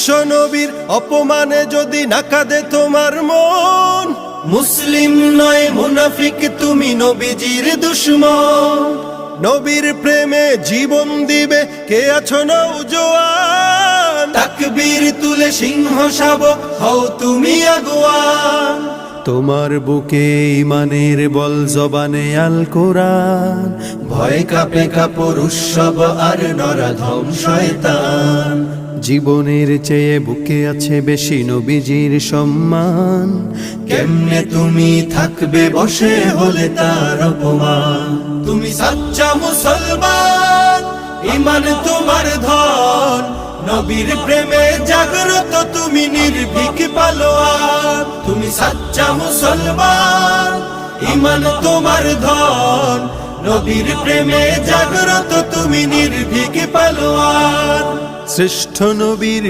বিশ্ব নবীর অপমানে যদি না কাঁদে তোমার মন, মুসলিম নয় মুনাফিক তুমি নবীজির দুশমন। নবীর প্রেমে জীবন দিবে কে আছো নওজোয়ান, তাকবীর তুলে সিংহ শাবক হও তুমি আগুয়ান। তোমার বুকে ইমানের বল জবানে আল কোরআন, ভয় কাঁপে কাপড় উৎসব আর নরাধম শয়তান। জীবনের চেয়ে বুকে আছে বেশি নবীজির সম্মান, কেমনে তুমি থাকবে বসে হলে তার অপমান। তুমি সাচ্চা মুসলমান, ইমান তোমার ধন, নবীর প্রেমে জাগ্রত তুমি নির্ভীক পালোয়ান। তুমি সাচ্চা মুসলমান, ইমান তোমার ধন, নবীর প্রেমে জাগ্রত তুমি নির্ভীক পালোয়ান। শ্রেষ্ঠ নবীর